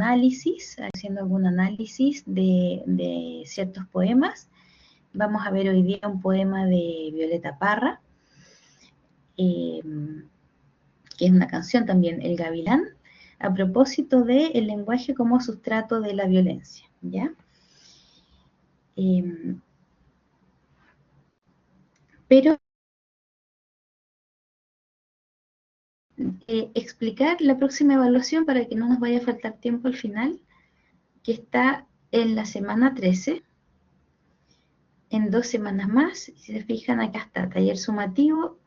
análisis, haciendo algún análisis de ciertos poemas. Vamos a ver hoy día un poema de Violeta Parra, que es una canción también, El Gavilán, a propósito del lenguaje como sustrato de la violencia, ¿ya? Pero explicar la próxima evaluación para que no nos vaya a faltar tiempo al final, que está en la semana 13, en 2 semanas más. Si se fijan, acá está, taller sumativo.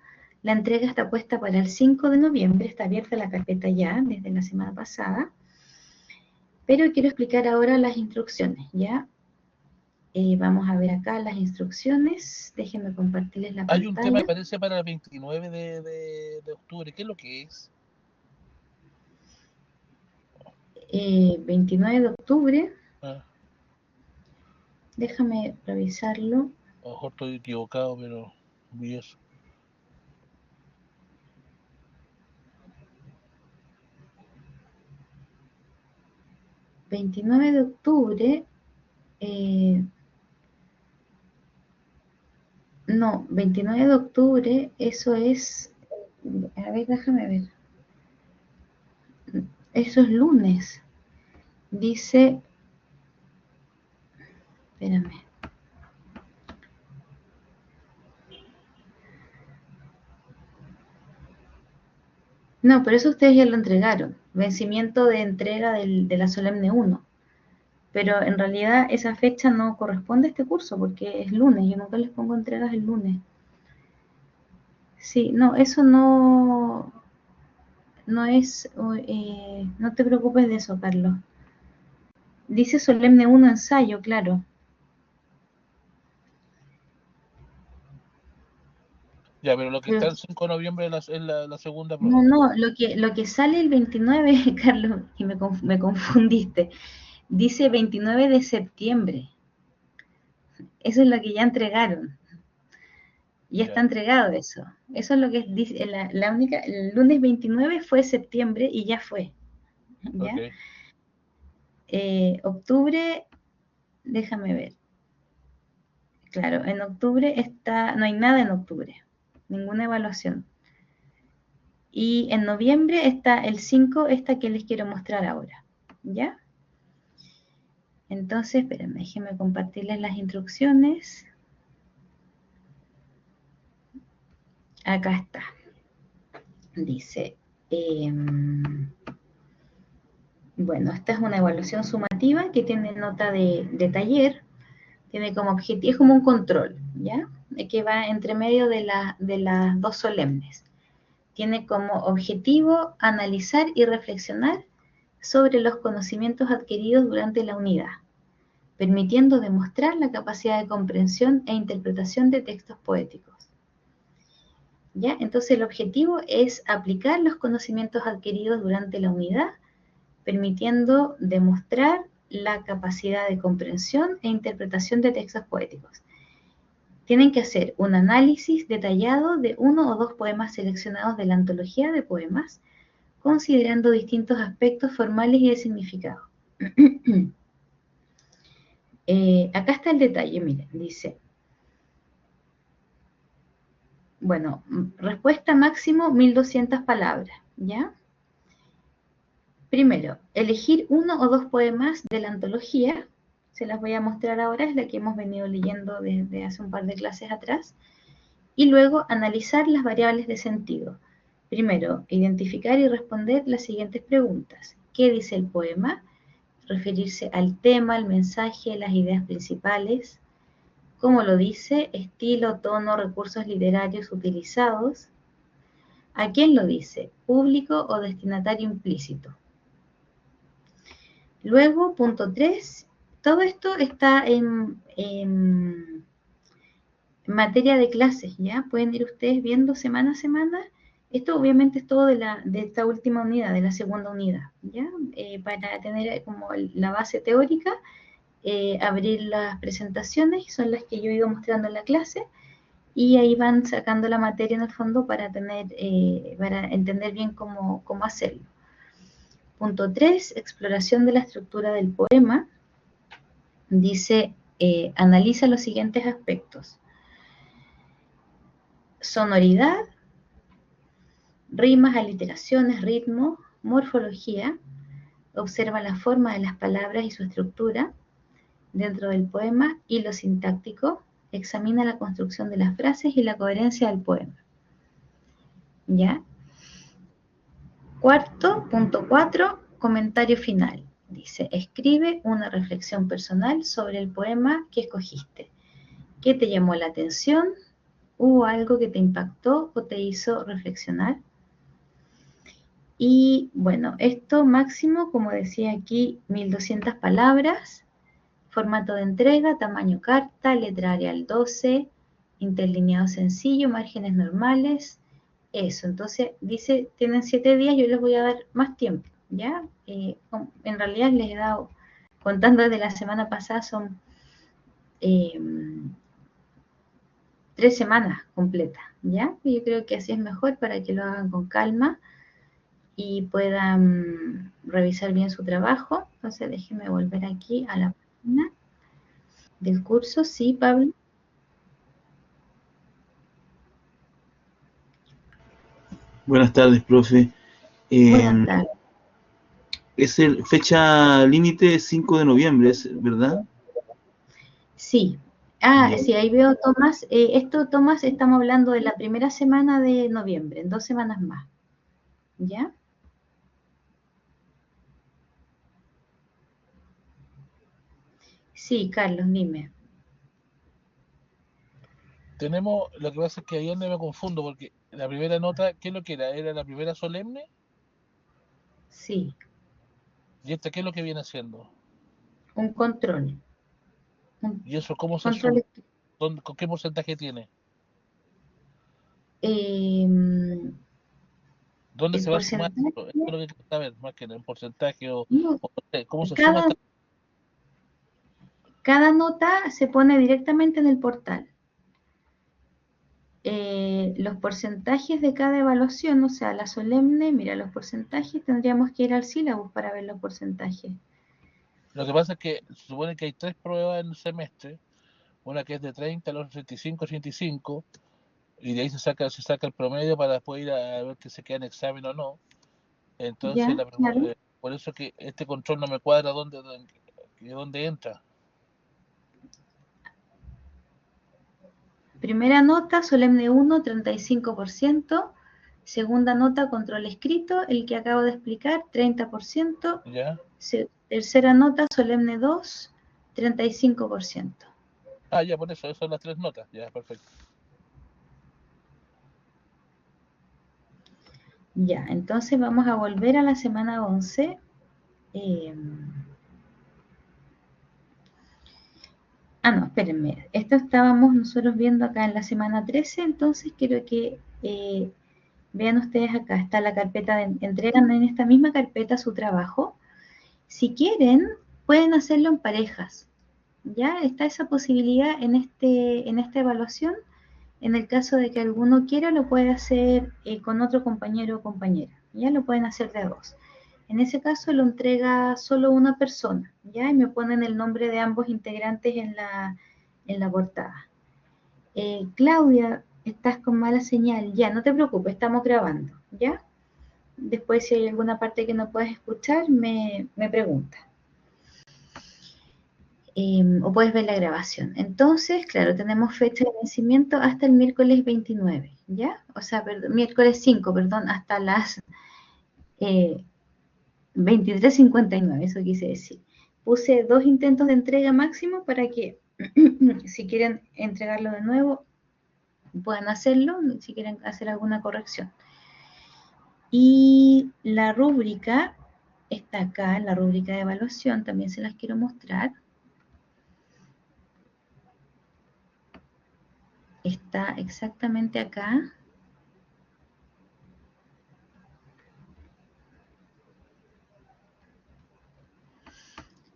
La entrega está puesta para el 5 de noviembre, está abierta la carpeta ya desde la semana pasada. Pero quiero explicar ahora las instrucciones, ¿ya? Vamos a ver acá las instrucciones. Déjenme compartirles la pantalla. Hay un tema que aparece para el 29 de octubre. ¿Qué es lo que es? 29 de octubre. Ah. Déjame revisarlo. A lo mejor estoy equivocado, pero vi eso. ...29 de octubre... no, 29 de octubre, eso es... A ver, déjame ver. Eso es lunes. Dice... Espérame. No, pero eso ustedes ya lo entregaron. Vencimiento de entrega de la Solemne 1. Pero en realidad esa fecha no corresponde a este curso porque es lunes. Yo nunca les pongo entregas el lunes. Sí, no, eso no es... no te preocupes de eso, Carlos. Dice Solemne 1 ensayo, claro. Ya, pero lo que está el 5 de noviembre es la segunda prueba. No, lo que sale el 29, Carlos, y me confundiste, dice 29 de septiembre. Eso es lo que ya entregaron. Ya está entregado eso. Eso es lo que dice, la única, el lunes 29 fue septiembre y ya fue. ¿Ya? Okay. Octubre, déjame ver. Claro, en octubre no hay nada en octubre, ninguna evaluación. Y en noviembre está el 5, esta que les quiero mostrar ahora, ¿ya? Entonces, espérenme, déjenme compartirles las instrucciones. Acá está. Dice, bueno, esta es una evaluación sumativa que tiene nota de taller, tiene como objetivo, es como un control, ¿ya? Que va entre medio de las 2 solemnes. Tiene como objetivo analizar y reflexionar sobre los conocimientos adquiridos durante la unidad, permitiendo demostrar la capacidad de comprensión e interpretación de textos poéticos. ¿Ya? Entonces el objetivo es aplicar los conocimientos adquiridos durante la unidad, permitiendo demostrar la capacidad de comprensión e interpretación de textos poéticos. Tienen que hacer un análisis detallado de 1 o 2 poemas seleccionados de la antología de poemas, considerando distintos aspectos formales y de significado. Acá está el detalle, miren, dice, bueno, respuesta máximo 1200 palabras, ¿ya? Primero, elegir 1 o 2 poemas de la antología, se las voy a mostrar ahora, es la que hemos venido leyendo desde hace un par de clases atrás, y luego analizar las variables de sentido. Primero, identificar y responder las siguientes preguntas. ¿Qué dice el poema? Referirse al tema, al mensaje, las ideas principales. ¿Cómo lo dice? Estilo, tono, recursos literarios utilizados. ¿A quién lo dice? ¿Público o destinatario implícito? Luego, punto 3, todo esto está en materia de clases, ¿ya? Pueden ir ustedes viendo semana a semana. Esto obviamente es todo de esta última unidad, de la segunda unidad, ¿ya? Para tener como la base teórica, abrir las presentaciones, son las que yo he ido mostrando en la clase, y ahí van sacando la materia en el fondo para entender bien cómo hacerlo. Punto 3, exploración de la estructura del poema. Dice, analiza los siguientes aspectos: sonoridad, rimas, aliteraciones, ritmo, morfología. Observa la forma de las palabras y su estructura dentro del poema y lo sintáctico. Examina la construcción de las frases y la coherencia del poema. ¿Ya? Cuarto, punto 4, comentario final. Dice, escribe una reflexión personal sobre el poema que escogiste. ¿Qué te llamó la atención? ¿Hubo algo que te impactó o te hizo reflexionar? Y bueno, esto máximo, como decía aquí, 1200 palabras, formato de entrega, tamaño carta, letra Arial 12, interlineado sencillo, márgenes normales, eso. Entonces dice, tienen 7 días, yo les voy a dar más tiempo, ¿ya? En realidad les he dado, contando desde la semana pasada, son 3 semanas completas, ¿ya? Yo creo que así es mejor para que lo hagan con calma y puedan revisar bien su trabajo. Entonces déjenme volver aquí a la página del curso. Sí, Pablo. Buenas tardes, profe. Buenas tardes. Es fecha límite 5 de noviembre, ¿verdad? Sí. Sí, ahí veo, Tomás. Esto, Tomás, estamos hablando de la primera semana de noviembre, en 2 semanas más. ¿Ya? Sí, Carlos, dime. Tenemos, lo que pasa es que ayer me confundo porque la primera nota, ¿qué es lo que era? ¿Era la primera solemne? Sí, ¿Y esta qué es lo que viene haciendo? un control. Un ¿Y eso cómo se suma? control. ¿Con qué porcentaje tiene? El ¿Dónde se va a sumar porcentaje, esto? Esto es lo que quiero saber, más que en porcentaje no, o no sé, ¿cómo se suma cada, esta? cada nota se pone directamente en el portal. Los porcentajes de cada evaluación, o sea, la solemne, mira, los porcentajes, tendríamos que ir al sílabus para ver los porcentajes. Lo que pasa es que se supone que hay 3 pruebas en el semestre, una que es de 30, la otra 35, 35, y de ahí se saca el promedio para después ir a ver que se queda en examen o no. Entonces, Ya, claro. por eso que este control no me cuadra dónde entra. Primera nota, solemne 1, 35%. Segunda nota, control escrito, el que acabo de explicar, 30%. ¿Ya? Tercera nota, solemne 2, 35%. Ah, ya, por eso, esas son las 3 notas. Ya, perfecto. Ya, entonces vamos a volver a la semana 11. No, espérenme. Esto estábamos nosotros viendo acá en la semana 13, entonces quiero que vean ustedes acá. Está la carpeta entregan en esta misma carpeta su trabajo. Si quieren, pueden hacerlo en parejas. Ya está esa posibilidad en esta evaluación. En el caso de que alguno quiera, lo puede hacer con otro compañero o compañera. Ya lo pueden hacer de a 2. En ese caso lo entrega solo una persona, ¿ya? Y me ponen el nombre de ambos integrantes en la portada. Claudia, estás con mala señal. Ya, no te preocupes, estamos grabando, ¿ya? Después, si hay alguna parte que no puedes escuchar, me pregunta. O puedes ver la grabación. Entonces, claro, tenemos fecha de vencimiento hasta el miércoles 29, ¿ya? O sea, miércoles 5, perdón, hasta las 23:59, eso quise decir. Puse 2 intentos de entrega máximo para que si quieren entregarlo de nuevo puedan hacerlo, si quieren hacer alguna corrección. Y la rúbrica está acá, la rúbrica de evaluación, también se las quiero mostrar. Está exactamente acá.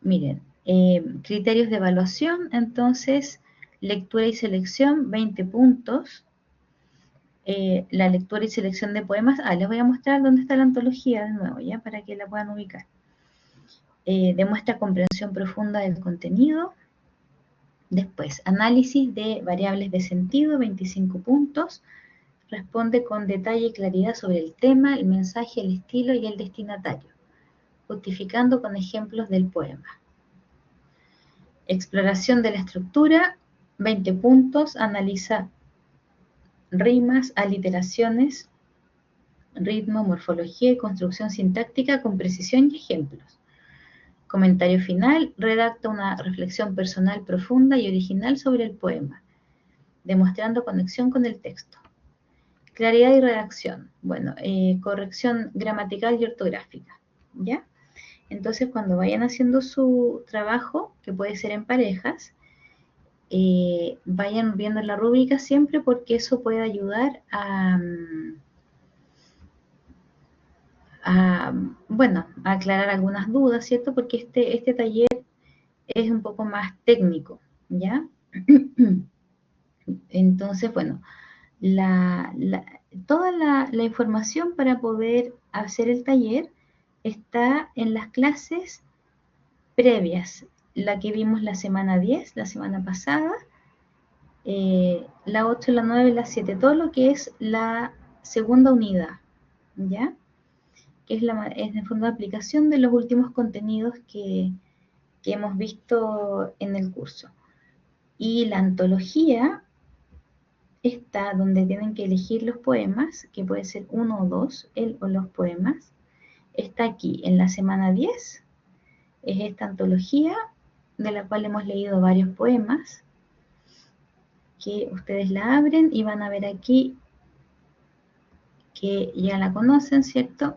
Miren, criterios de evaluación, entonces, lectura y selección, 20 puntos. la lectura y selección de poemas. Les voy a mostrar dónde está la antología de nuevo, ya, para que la puedan ubicar. Demuestra comprensión profunda del contenido. Después, análisis de variables de sentido, 25 puntos. Responde con detalle y claridad sobre el tema, el mensaje, el estilo y el destinatario, justificando con ejemplos del poema. Exploración de la estructura, 20 puntos. Analiza rimas, aliteraciones, ritmo, morfología y construcción sintáctica con precisión y ejemplos. Comentario final, redacta una reflexión personal profunda y original sobre el poema, demostrando conexión con el texto. Claridad y redacción, bueno, corrección gramatical y ortográfica, ¿ya? Entonces, cuando vayan haciendo su trabajo, que puede ser en parejas, vayan viendo la rúbrica siempre porque eso puede ayudar bueno, a aclarar algunas dudas, ¿cierto? Porque este taller es un poco más técnico, ¿ya? Entonces, bueno, toda la información para poder hacer el taller está en las clases previas, la que vimos la semana 10, la semana pasada, la 8, la 9, la 7, todo lo que es la segunda unidad, ¿ya? Que es en el fondo de aplicación de los últimos contenidos que hemos visto en el curso. Y la antología está donde tienen que elegir los poemas, que puede ser uno o dos, el o los poemas. Está aquí en la semana 10, es esta antología de la cual hemos leído varios poemas, que ustedes la abren y van a ver aquí que ya la conocen, ¿cierto?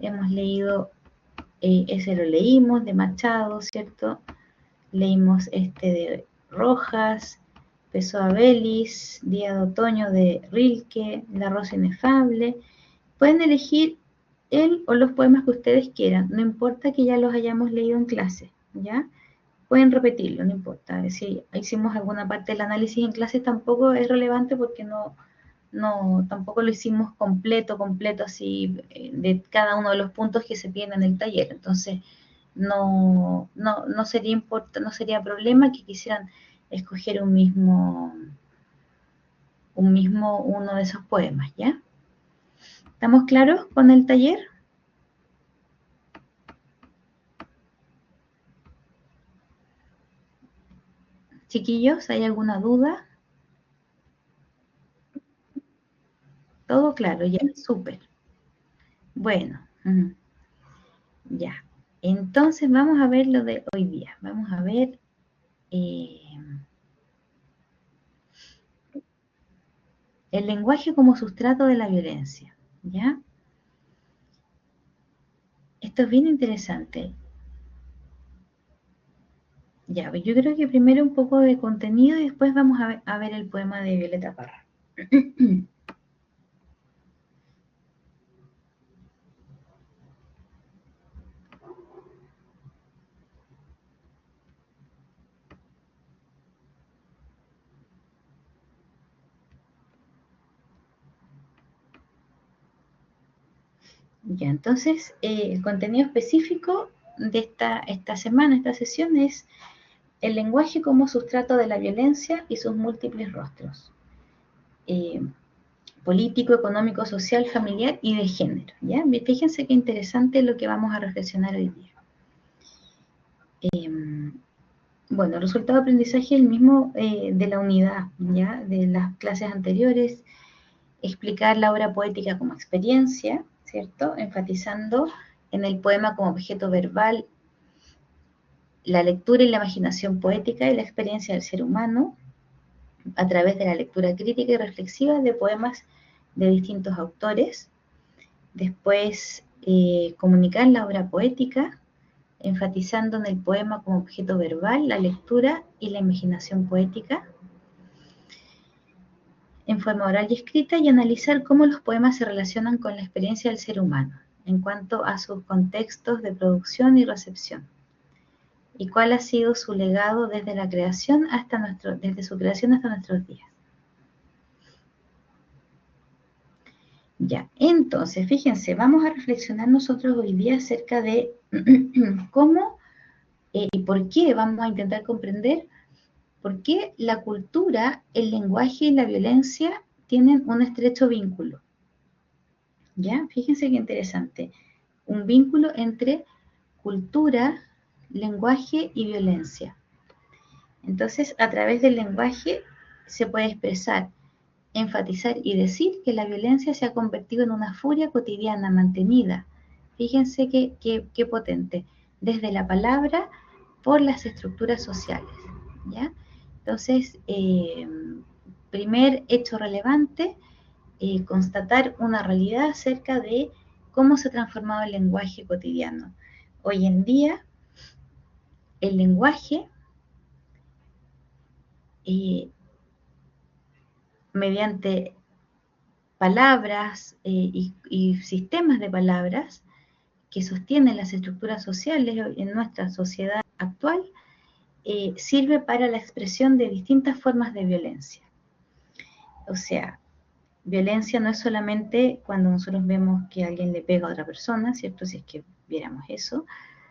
Hemos leído, ese lo leímos, de Machado, ¿cierto? Leímos este de Rojas, Pessoa Belis, Día de Otoño de Rilke, La Rosa Inefable. Pueden elegir el o los poemas que ustedes quieran, no importa que ya los hayamos leído en clase, ¿ya? Pueden repetirlo, no importa. Si hicimos alguna parte del análisis en clase tampoco es relevante porque tampoco lo hicimos completo así de cada uno de los puntos que se tienen en el taller. Entonces, no sería problema que quisieran escoger uno de esos poemas, ¿ya? ¿Estamos claros con el taller? Chiquillos, ¿hay alguna duda? Todo claro, ya, súper. Bueno, ya. Entonces vamos a ver lo de hoy día. Vamos a ver el lenguaje como sustrato de la violencia, ¿ya? Esto es bien interesante. Ya, yo creo que primero un poco de contenido y después vamos a ver el poema de Violeta Parra. Ya, entonces, el contenido específico de esta semana, esta sesión es el lenguaje como sustrato de la violencia y sus múltiples rostros. Político, económico, social, familiar y de género, ¿ya? Fíjense qué interesante lo que vamos a reflexionar hoy día. Bueno, el resultado de aprendizaje es el mismo de la unidad, ¿ya? De las clases anteriores, explicar la obra poética como experiencia, ¿cierto? Enfatizando en el poema como objeto verbal, la lectura y la imaginación poética y la experiencia del ser humano a través de la lectura crítica y reflexiva de poemas de distintos autores. Después, comunicar la obra poética, enfatizando en el poema como objeto verbal, la lectura y la imaginación poética en forma oral y escrita, y analizar cómo los poemas se relacionan con la experiencia del ser humano en cuanto a sus contextos de producción y recepción, y cuál ha sido su legado desde la creación desde su creación hasta nuestros días. Ya, entonces, fíjense, vamos a reflexionar nosotros hoy día acerca de cómo y por qué, vamos a intentar comprender por qué la cultura, el lenguaje y la violencia tienen un estrecho vínculo. ¿Ya? Fíjense qué interesante. Un vínculo entre cultura, lenguaje y violencia. Entonces, a través del lenguaje se puede expresar, enfatizar y decir que la violencia se ha convertido en una furia cotidiana mantenida. Fíjense qué potente. Desde la palabra, por las estructuras sociales. ¿Ya? Entonces, primer hecho relevante, constatar una realidad acerca de cómo se ha transformado el lenguaje cotidiano. Hoy en día, el lenguaje, mediante palabras y sistemas de palabras que sostienen las estructuras sociales en nuestra sociedad actual, sirve para la expresión de distintas formas de violencia. O sea, violencia no es solamente cuando nosotros vemos que alguien le pega a otra persona, ¿cierto? Si es que viéramos eso,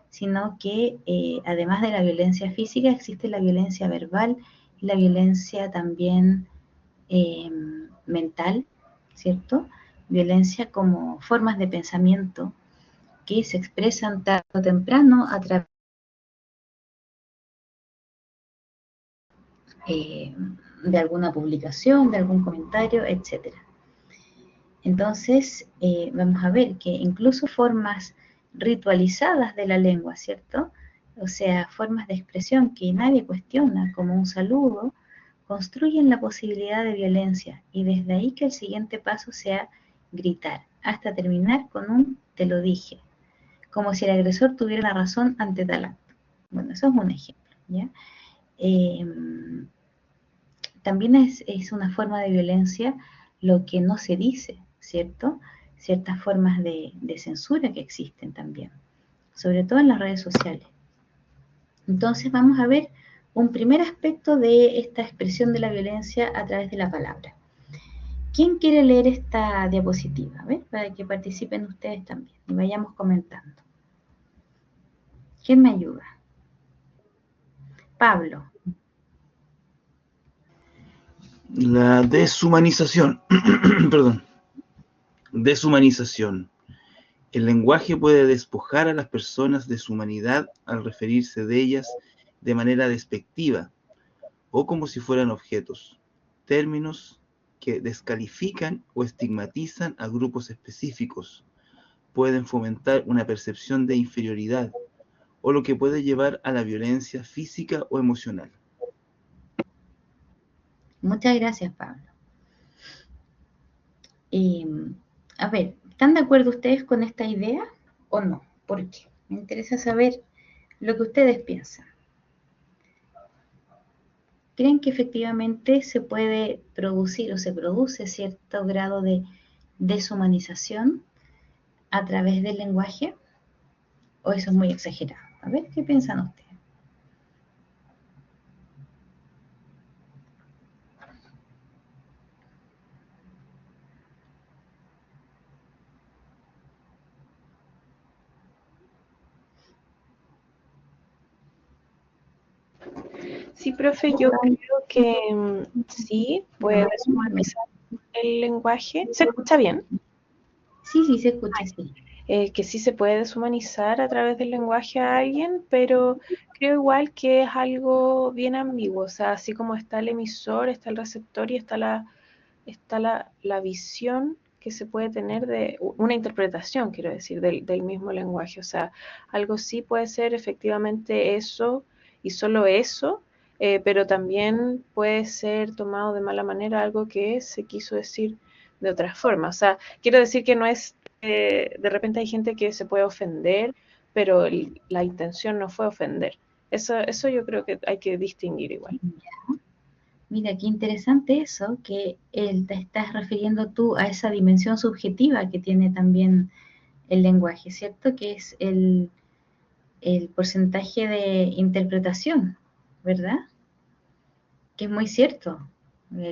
sino que además de la violencia física existe la violencia verbal y la violencia también mental, ¿cierto? Violencia como formas de pensamiento que se expresan tarde o temprano a través de alguna publicación, de algún comentario, etc. Entonces, vamos a ver que incluso formas ritualizadas de la lengua, ¿cierto? O sea, formas de expresión que nadie cuestiona, como un saludo, construyen la posibilidad de violencia y desde ahí que el siguiente paso sea gritar, hasta terminar con un te lo dije, como si el agresor tuviera la razón ante tal acto. Bueno, eso es un ejemplo, ¿ya? También es una forma de violencia lo que no se dice, ¿cierto? Ciertas formas de censura que existen también, sobre todo en las redes sociales. Entonces vamos a ver un primer aspecto de esta expresión de la violencia a través de la palabra. ¿Quién quiere leer esta diapositiva? A ver, para que participen ustedes también y vayamos comentando. ¿Quién me ayuda? Pablo. La deshumanización. Perdón. Deshumanización. El lenguaje puede despojar a las personas de su humanidad al referirse de ellas de manera despectiva o como si fueran objetos, términos que descalifican o estigmatizan a grupos específicos, pueden fomentar una percepción de inferioridad o lo que puede llevar a la violencia física o emocional. Muchas gracias, Pablo. A ver, ¿están de acuerdo ustedes con esta idea o no? ¿Por qué? Me interesa saber lo que ustedes piensan. ¿Creen que efectivamente se puede producir o se produce cierto grado de deshumanización a través del lenguaje? ¿O eso es muy exagerado? A ver, ¿qué piensan ustedes? Sí, profe, yo creo que sí puede deshumanizar el lenguaje. ¿Se escucha bien? Sí, se escucha, sí. Que sí se puede deshumanizar a través del lenguaje a alguien, pero creo igual que es algo bien ambiguo. O sea, así como está el emisor, está el receptor y está la visión que se puede tener de una interpretación, quiero decir, del mismo lenguaje. O sea, algo sí puede ser efectivamente eso y solo eso, pero también puede ser tomado de mala manera algo que se quiso decir de otra forma. O sea, quiero decir que no es, de repente hay gente que se puede ofender, pero la intención no fue ofender. Eso yo creo que hay que distinguir igual. Mira, qué interesante eso, que te estás refiriendo tú a esa dimensión subjetiva que tiene también el lenguaje, ¿cierto? Que es el porcentaje de interpretación, ¿verdad? Que es muy cierto.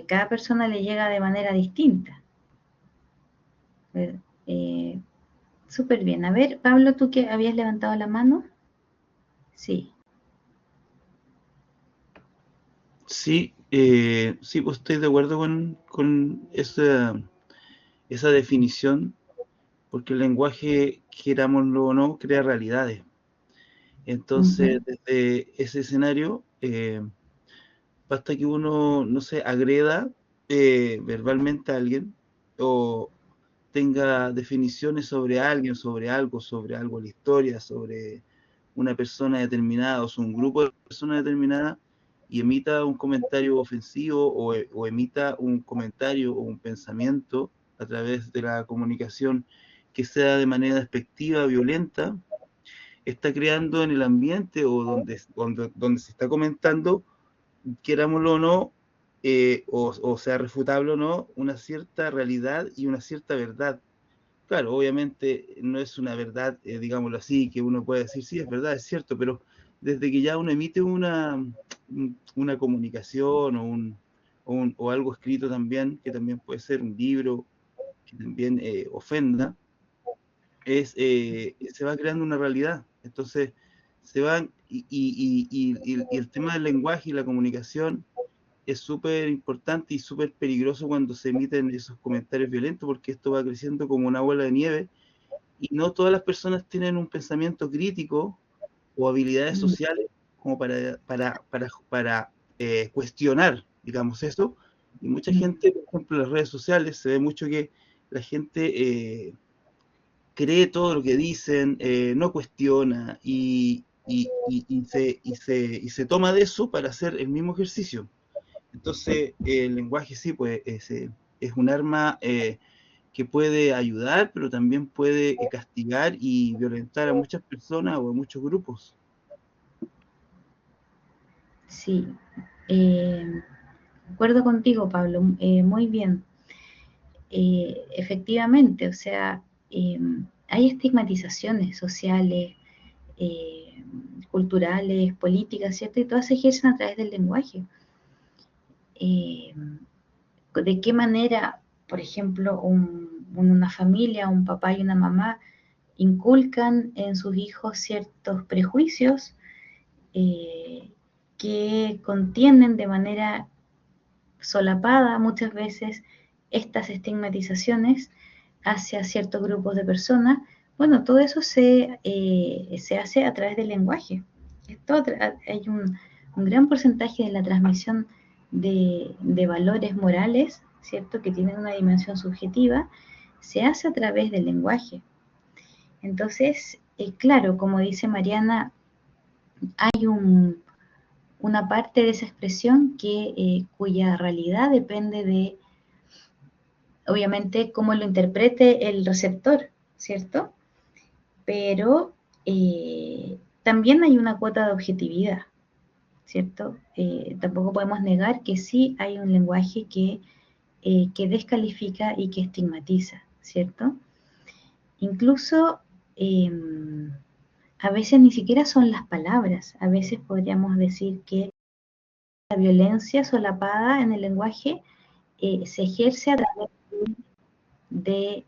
Cada persona le llega de manera distinta. Súper bien. A ver, Pablo, tú que habías levantado la mano. Sí. Sí, sí, pues estoy de acuerdo con esa definición, porque el lenguaje, querámoslo o no, crea realidades. Entonces, Ujú. desde ese escenario, basta que uno, no sé, agreda verbalmente a alguien o tenga definiciones sobre algo, la historia, sobre una persona determinada o un grupo de personas determinadas y emita un comentario ofensivo o emita un comentario o un pensamiento a través de la comunicación que sea de manera despectiva, violenta, está creando en el ambiente o donde se está comentando, querámoslo o no, o sea refutable o no, una cierta realidad y una cierta verdad. Claro, obviamente no es una verdad, digámoslo así, que uno puede decir, sí, es verdad, es cierto, pero desde que ya uno emite una comunicación o algo escrito también, que también puede ser un libro, que también ofenda, se va creando una realidad. Entonces, se van, y el tema del lenguaje y la comunicación es súper importante y súper peligroso cuando se emiten esos comentarios violentos, porque esto va creciendo como una bola de nieve y no todas las personas tienen un pensamiento crítico o habilidades Mm. sociales como para cuestionar, digamos, eso. Y mucha Mm. gente, por ejemplo, en las redes sociales se ve mucho que la gente cree todo lo que dicen, no cuestiona y se toma de eso para hacer el mismo ejercicio. Entonces, el lenguaje sí, pues es un arma que puede ayudar, pero también puede castigar y violentar a muchas personas o a muchos grupos. Sí. De acuerdo contigo, Pablo. Muy bien. Efectivamente, o sea, hay estigmatizaciones sociales, eh, culturales, políticas, ¿cierto? Y todas se ejercen a través del lenguaje. Eh, ¿De qué manera, por ejemplo, una familia, un papá y una mamá inculcan en sus hijos ciertos prejuicios eh, que contienen de manera solapada muchas veces estas estigmatizaciones hacia ciertos grupos de personas? Bueno, todo eso se hace a través del lenguaje. Hay un gran porcentaje de la transmisión de valores morales, ¿cierto?, que tienen una dimensión subjetiva, se hace a través del lenguaje. Entonces, claro, como dice Mariana, hay una parte de esa expresión cuya realidad depende de, obviamente, cómo lo interprete el receptor, ¿cierto? Pero también hay una cuota de objetividad, ¿cierto? Tampoco podemos negar que sí hay un lenguaje que descalifica y que estigmatiza, ¿cierto? Incluso eh, a veces ni siquiera son las palabras, a veces podríamos decir que la violencia solapada en el lenguaje se ejerce a través de,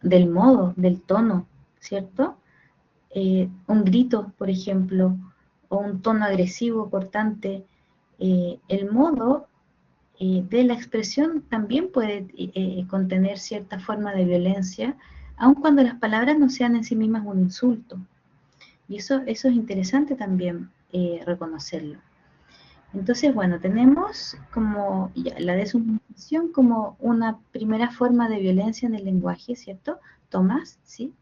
del modo, del tono, ¿cierto? Un grito, por ejemplo, o un tono agresivo, cortante. El modo de la expresión también puede contener cierta forma de violencia, aun cuando las palabras no sean en sí mismas un insulto. Y eso es interesante también reconocerlo. Entonces, bueno, tenemos como ya, la deshumanización como una primera forma de violencia en el lenguaje, ¿cierto? Tomás, ¿sí?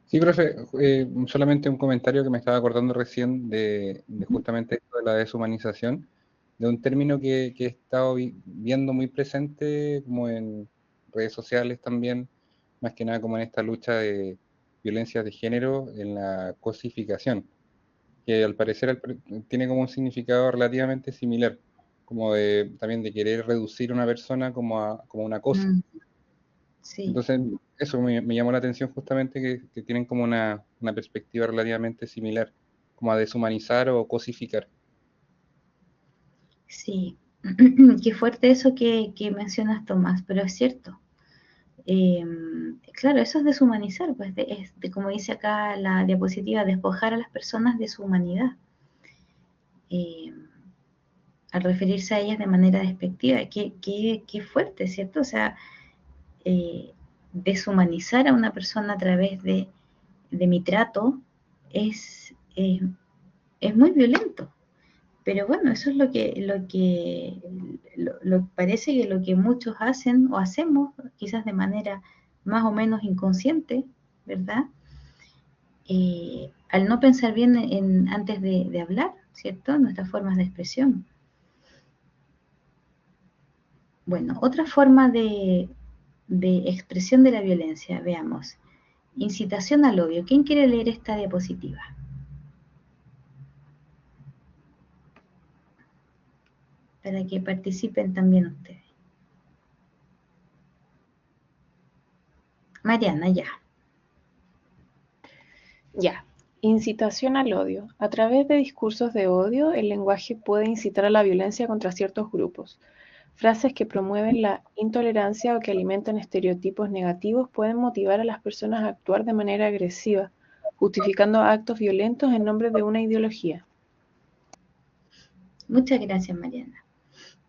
Sí, profe, solamente un comentario que me estaba acordando recién de justamente esto de la deshumanización, de un término que he estado viendo muy presente como en redes sociales también, más que nada como en esta lucha de violencia de género, en la cosificación, que al parecer tiene como un significado relativamente similar, como de también de querer reducir a una persona como una cosa. Mm, sí, Entonces, eso me llamó la atención justamente que tienen como una perspectiva relativamente similar, como a deshumanizar o cosificar. sí. Qué fuerte eso que mencionas, Tomás, pero es cierto. Claro, eso es deshumanizar, pues como dice acá la diapositiva, despojar a las personas de su humanidad, al referirse a ellas de manera despectiva. Qué fuerte, ¿cierto? O sea, deshumanizar a una persona a través de mi trato es muy violento. Pero bueno, eso es parece que lo que muchos hacen o hacemos, quizás de manera más o menos inconsciente, ¿verdad? Al no pensar bien antes de hablar, ¿cierto? Nuestras formas de expresión. Bueno, otra forma de expresión de la violencia, veamos. Incitación al odio. ¿Quién quiere leer esta diapositiva? Para que participen también ustedes. Mariana, ya. Ya. Incitación al odio. A través de discursos de odio, el lenguaje puede incitar a la violencia contra ciertos grupos. Frases que promueven la intolerancia o que alimentan estereotipos negativos pueden motivar a las personas a actuar de manera agresiva, justificando actos violentos en nombre de una ideología. Muchas gracias, Mariana.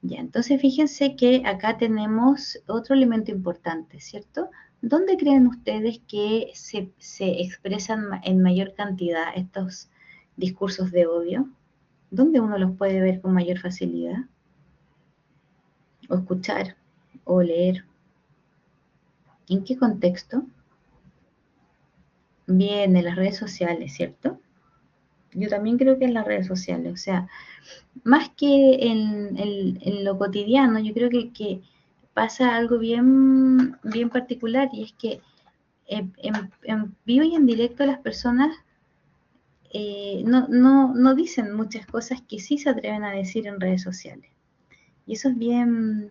Ya, entonces fíjense que acá tenemos otro elemento importante, ¿cierto? ¿Dónde creen ustedes que se expresan en mayor cantidad estos discursos de odio? ¿Dónde uno los puede ver con mayor facilidad? O escuchar, o leer. ¿En qué contexto? Bien, en las redes sociales, ¿cierto? Yo también creo que en las redes sociales, o sea, más que en lo cotidiano, yo creo que pasa algo bien particular, y es que en vivo y en directo las personas no dicen muchas cosas que sí se atreven a decir en redes sociales. Y eso es bien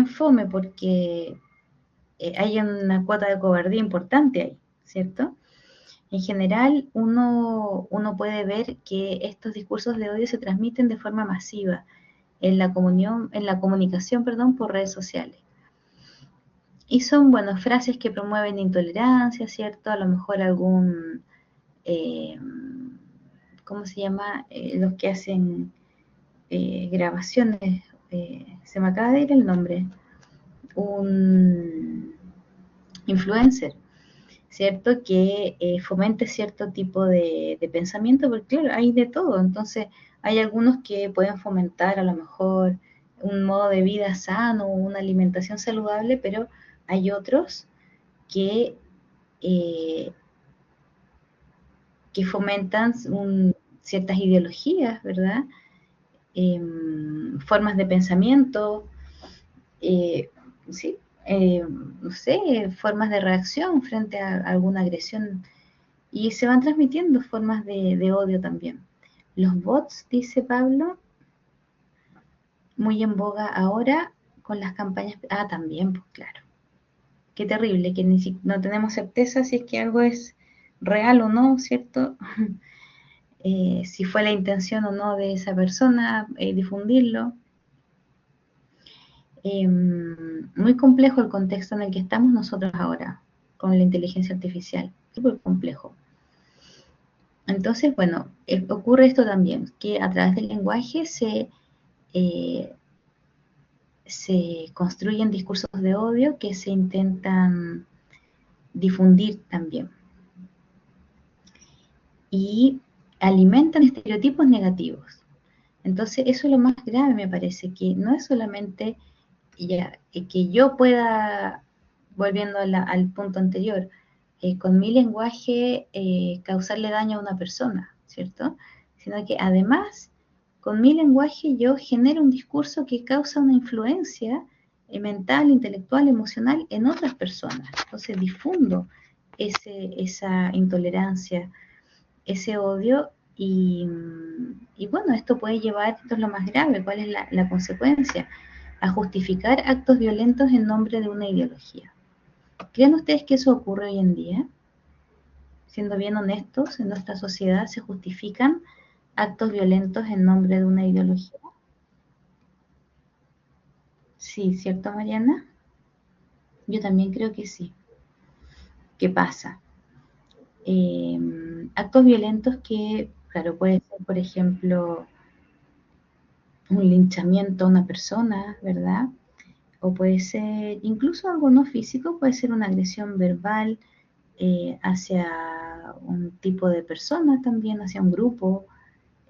fome, porque hay una cuota de cobardía importante ahí, ¿cierto? En general, uno puede ver que estos discursos de odio se transmiten de forma masiva en la comunicación, por redes sociales. Y son, bueno, frases que promueven intolerancia, ¿cierto? A lo mejor algún, ¿cómo se llama? Los que hacen grabaciones, se me acaba de ir el nombre, un influencer, ¿cierto? Que fomente cierto tipo de pensamiento, porque claro, hay de todo. Entonces, hay algunos que pueden fomentar a lo mejor un modo de vida sano, una alimentación saludable, pero hay otros que, eh, que fomentan ciertas ideologías, ¿verdad? Formas de pensamiento, sí, no sé, formas de reacción frente a alguna agresión, y se van transmitiendo formas de odio también. Los bots, dice Pablo, muy en boga ahora con las campañas. Ah, también, pues claro. Qué terrible, que no tenemos certeza si es que algo es real o no, ¿cierto? Si fue la intención o no de esa persona difundirlo. Muy complejo el contexto en el que estamos nosotros ahora con la inteligencia artificial, súper complejo. Entonces, bueno, ocurre esto también, que a través del lenguaje se construyen discursos de odio que se intentan difundir también. Y alimentan estereotipos negativos. Entonces, eso es lo más grave, me parece, que no es solamente que yo pueda, volviendo al punto anterior, con mi lenguaje causarle daño a una persona, ¿cierto? Sino que además, con mi lenguaje yo genero un discurso que causa una influencia mental, intelectual, emocional en otras personas. Entonces difundo esa intolerancia, ese odio, y bueno, esto puede llevar, esto es lo más grave, ¿cuál es la consecuencia? A justificar actos violentos en nombre de una ideología. ¿Creen ustedes que eso ocurre hoy en día? Siendo bien honestos, en nuestra sociedad se justifican actos violentos en nombre de una ideología. Sí, ¿cierto, Mariana? Yo también creo que sí. ¿Qué pasa? Actos violentos que, claro, puede ser, por ejemplo, un linchamiento a una persona, ¿verdad? O puede ser incluso algo no físico, puede ser una agresión verbal hacia un tipo de persona también, hacia un grupo.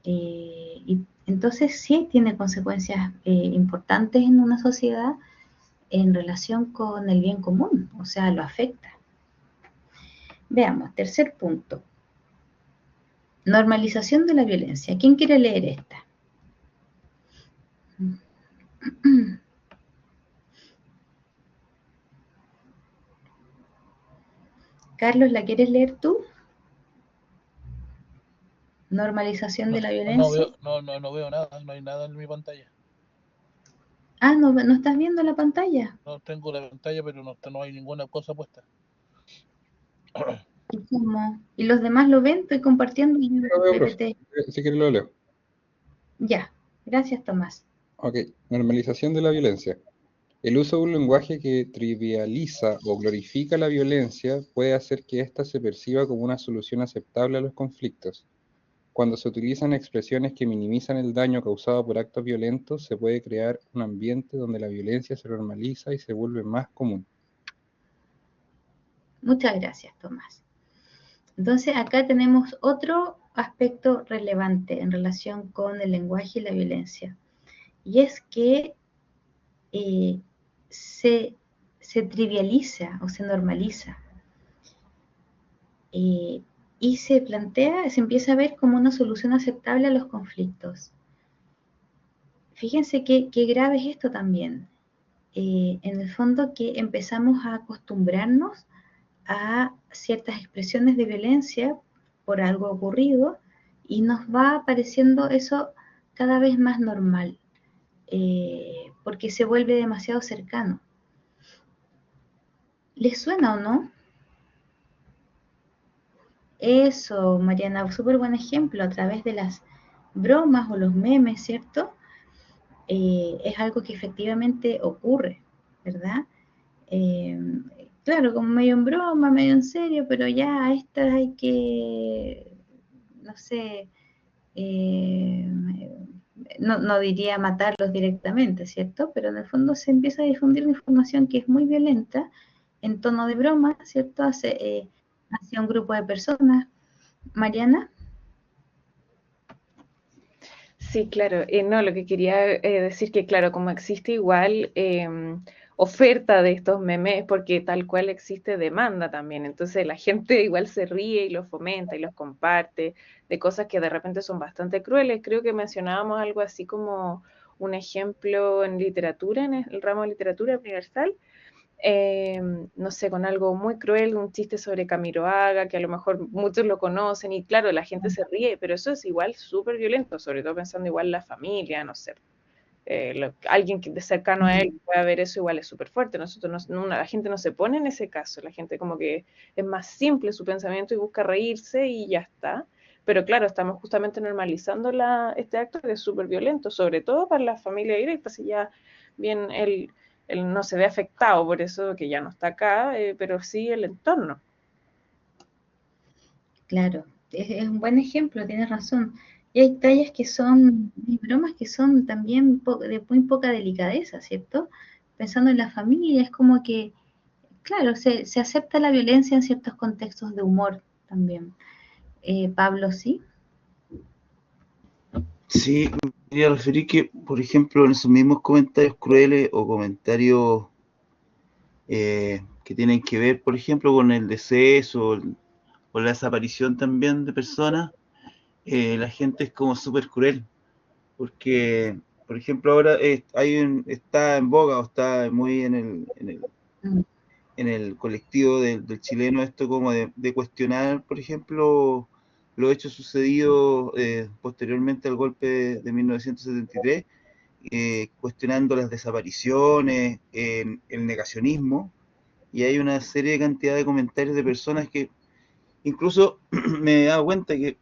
Y entonces sí tiene consecuencias importantes en una sociedad en relación con el bien común, o sea, lo afecta. Veamos, tercer punto. Normalización de la violencia. ¿Quién quiere leer esta? Carlos, ¿la quieres leer tú? Normalización de la violencia. No veo nada, no hay nada en mi pantalla. Ah, no estás viendo la pantalla. No tengo la pantalla, pero no hay ninguna cosa puesta. ¿Y cómo? ¿Y los demás lo ven? Estoy compartiendo y Lo veo, profe. PPT. Si quiere lo leo. Ya, gracias, Tomás. Ok, normalización de la violencia. El uso de un lenguaje que trivializa o glorifica la violencia puede hacer que ésta se perciba como una solución aceptable a los conflictos. Cuando se utilizan expresiones que minimizan el daño causado por actos violentos, se puede crear un ambiente donde la violencia se normaliza y se vuelve más común. Muchas gracias, Tomás. Entonces, acá tenemos otro aspecto relevante en relación con el lenguaje y la violencia. Y es que se trivializa o se normaliza. Y se plantea, se empieza a ver como una solución aceptable a los conflictos. Fíjense qué grave es esto también. En el fondo que empezamos a acostumbrarnos a ciertas expresiones de violencia por algo ocurrido y nos va pareciendo eso cada vez más normal, porque se vuelve demasiado cercano. ¿Les suena o no? Eso, Mariana, súper buen ejemplo, a través de las bromas o los memes, ¿cierto? Es algo que efectivamente ocurre, ¿verdad? Eh, claro, como medio en broma, medio en serio, pero ya a estas hay que, no sé, eh, no diría matarlos directamente, ¿cierto? Pero en el fondo se empieza a difundir una información que es muy violenta, en tono de broma, ¿cierto? Hacia un grupo de personas. Mariana. Sí, claro. No, lo que quería decir que, claro, como existe igual oferta de estos memes, porque tal cual existe demanda también. Entonces la gente igual se ríe y los fomenta y los comparte de cosas que de repente son bastante crueles. Creo que mencionábamos algo así como un ejemplo en literatura, en el ramo de literatura universal, no sé, con algo muy cruel, un chiste sobre Camiroaga, que a lo mejor muchos lo conocen y claro, la gente se ríe, pero eso es igual súper violento, sobre todo pensando igual en la familia, no sé. Alguien que de cercano a él pueda ver eso igual es súper fuerte. Nosotros la gente no se pone en ese caso, la gente como que es más simple su pensamiento y busca reírse y ya está. Pero claro, estamos justamente normalizando este acto que es súper violento, sobre todo para la familia directa, si ya bien él no se ve afectado por eso, que ya no está acá, pero sí el entorno. Claro, es un buen ejemplo, tienes razón. Y hay tallas que son, hay bromas que son también de muy poca delicadeza, ¿cierto? Pensando en la familia, es como que, claro, se acepta la violencia en ciertos contextos de humor también. Pablo, ¿sí? Sí, me quería referir que, por ejemplo, en esos mismos comentarios crueles o comentarios que tienen que ver, por ejemplo, con el deceso o la desaparición también de personas, la gente es como súper cruel, porque, por ejemplo, ahora está en boga o está muy Mm, en el colectivo del chileno esto como de cuestionar, por ejemplo, los hechos sucedidos posteriormente al golpe de 1973, cuestionando las desapariciones, el negacionismo, y hay una serie de cantidad de comentarios de personas que incluso me he dado cuenta que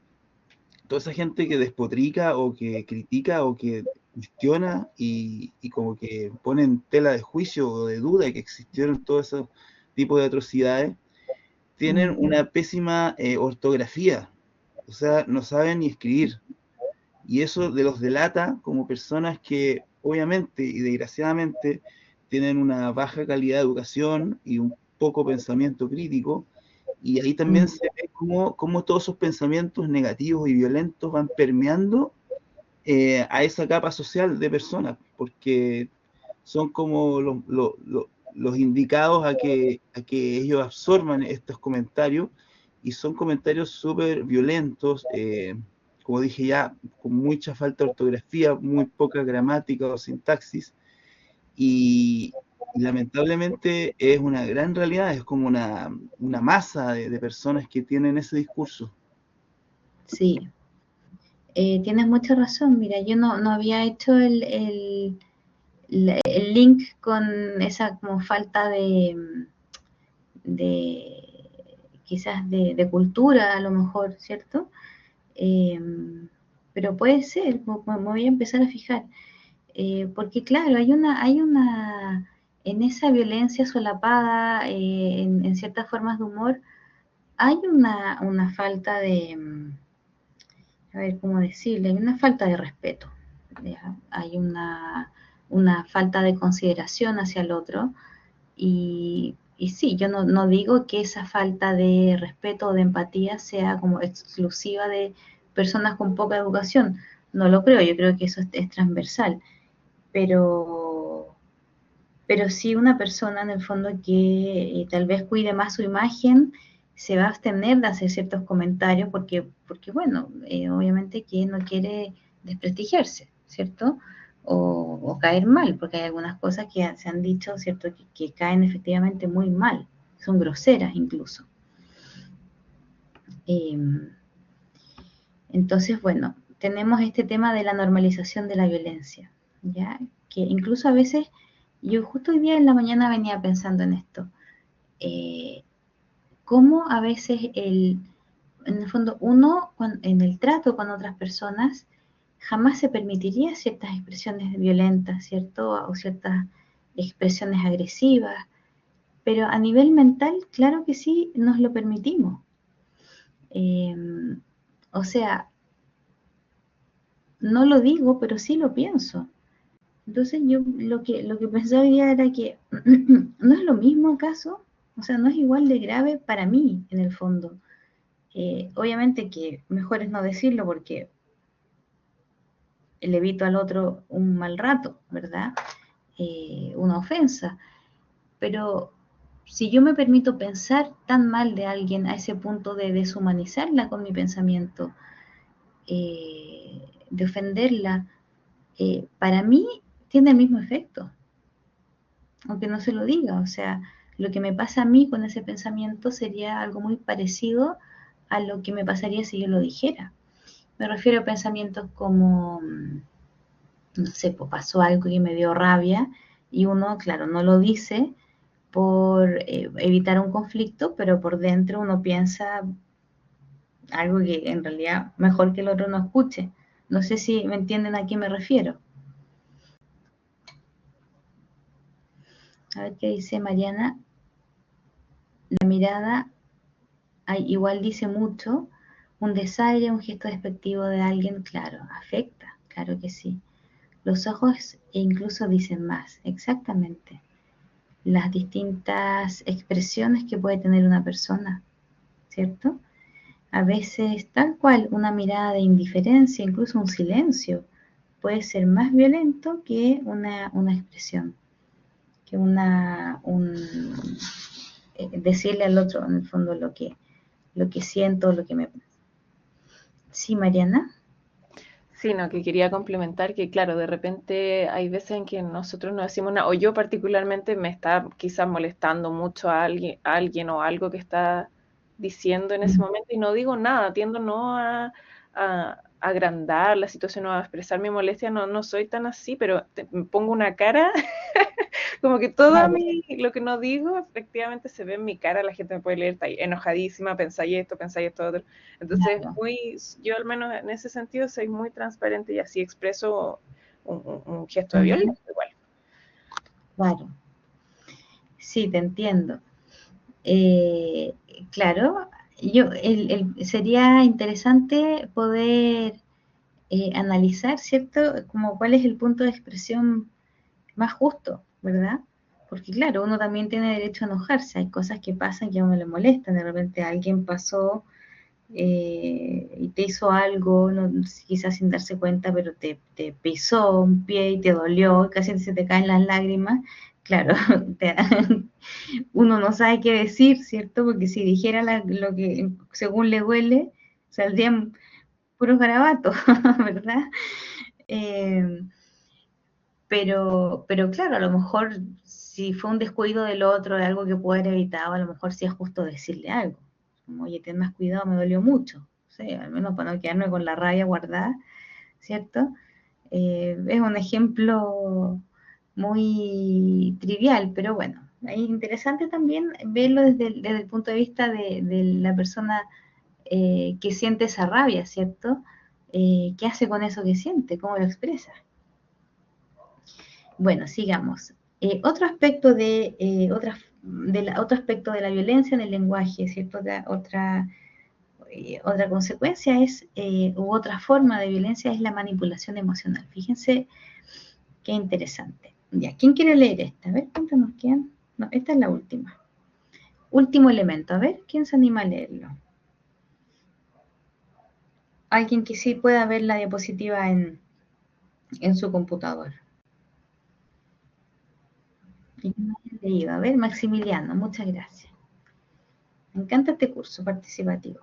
toda esa gente que despotrica o que critica o que cuestiona y como que pone en tela de juicio o de duda que existieron todos esos tipos de atrocidades, tienen una pésima ortografía, o sea, no saben ni escribir. Y eso los delata como personas que obviamente y desgraciadamente tienen una baja calidad de educación y un poco pensamiento crítico, y ahí también se ve cómo todos esos pensamientos negativos y violentos van permeando a esa capa social de personas, porque son como los indicados a que ellos absorban estos comentarios, y son comentarios súper violentos, como dije ya, con mucha falta de ortografía, muy poca gramática o sintaxis, y lamentablemente es una gran realidad, es como una masa de personas que tienen ese discurso. Sí, tienes mucha razón. Mira, yo no había hecho el link con esa como falta de quizás de cultura, a lo mejor, ¿cierto? Pero puede ser, me voy a empezar a fijar. Porque claro, en esa violencia solapada, en ciertas formas de humor, hay una falta a ver, ¿cómo decirle? Hay una falta de respeto, ¿ya? Hay una falta de consideración hacia el otro, y sí, yo no digo que esa falta de respeto o de empatía sea como exclusiva de personas con poca educación, no lo creo, yo creo que eso es transversal, pero, pero sí una persona en el fondo que tal vez cuide más su imagen se va a abstener de hacer ciertos comentarios porque bueno, obviamente que no quiere desprestigiarse, ¿cierto? O caer mal, porque hay algunas cosas que se han dicho, ¿cierto? Que caen efectivamente muy mal, son groseras incluso. Entonces, bueno, tenemos este tema de la normalización de la violencia, ¿ya? Que incluso a veces, yo justo hoy día en la mañana venía pensando en esto, cómo a veces en el fondo uno en el trato con otras personas jamás se permitiría ciertas expresiones violentas, ¿cierto? O ciertas expresiones agresivas, pero a nivel mental, claro que sí, nos lo permitimos. O sea, no lo digo, pero sí lo pienso. Entonces yo lo que pensaba hoy día era que no es lo mismo acaso, o sea, no es igual de grave para mí en el fondo. Obviamente que mejor es no decirlo porque le evito al otro un mal rato, ¿verdad? Una ofensa. Pero si yo me permito pensar tan mal de alguien a ese punto de deshumanizarla con mi pensamiento, de ofenderla, para mí tiene el mismo efecto, aunque no se lo diga. O sea, lo que me pasa a mí con ese pensamiento sería algo muy parecido a lo que me pasaría si yo lo dijera. Me refiero a pensamientos como, no sé, pues pasó algo que me dio rabia y uno, claro, no lo dice por evitar un conflicto, pero por dentro uno piensa algo que en realidad mejor que el otro no escuche. No sé si me entienden a qué me refiero. A ver qué dice Mariana. La mirada igual dice mucho. Un desaire, un gesto despectivo de alguien, claro, afecta, claro que sí. Los ojos incluso dicen más, exactamente. Las distintas expresiones que puede tener una persona, ¿cierto? A veces tal cual una mirada de indiferencia, incluso un silencio, puede ser más violento que una expresión, que decirle al otro en el fondo lo que siento, lo que me... Sí, Mariana. Sí, no, que quería complementar que, claro, de repente hay veces en que nosotros no decimos nada, o yo particularmente me está quizás molestando mucho a alguien o algo que está diciendo en ese momento y no digo nada, tiendo no a agrandar la situación o a expresar mi molestia, no soy tan así, pero me pongo una cara como que todo lo que no digo efectivamente se ve en mi cara, la gente me puede leer, está ahí enojadísima, pensáis esto otro. Entonces, Claro. yo al menos en ese sentido soy muy transparente y así expreso un gesto de violencia igual. Claro, sí, te entiendo. Claro, sería interesante poder analizar, ¿cierto? Como cuál es el punto de expresión más justo, ¿verdad? Porque claro, uno también tiene derecho a enojarse, hay cosas que pasan que a uno le molestan, de repente alguien pasó y te hizo algo, no, quizás sin darse cuenta, pero te pisó un pie y te dolió, casi se te caen las lágrimas, claro, uno no sabe qué decir, ¿cierto? Porque si dijera lo que según le huele, saldrían puros garabatos, ¿verdad? Eh, pero claro, a lo mejor si fue un descuido del otro, de algo que pudo haber evitado, a lo mejor sí es justo decirle algo. Como, oye, ten más cuidado, me dolió mucho. Sí, al menos para no quedarme con la rabia guardada, ¿cierto? Es un ejemplo muy trivial, pero bueno, es interesante también verlo desde el punto de vista de la persona que siente esa rabia, ¿cierto? ¿Qué hace con eso que siente? ¿Cómo lo expresa? Bueno, sigamos. Otro aspecto otro aspecto de la violencia en el lenguaje, ¿cierto? Otra consecuencia u otra forma de violencia es la manipulación emocional. Fíjense qué interesante. Ya, ¿quién quiere leer esta? A ver, cuéntanos quién. No, esta es la última. Último elemento. A ver, ¿quién se anima a leerlo? Alguien que sí pueda ver la diapositiva en su computador. Y no haya leído. A ver, Maximiliano, muchas gracias. Me encanta este curso participativo.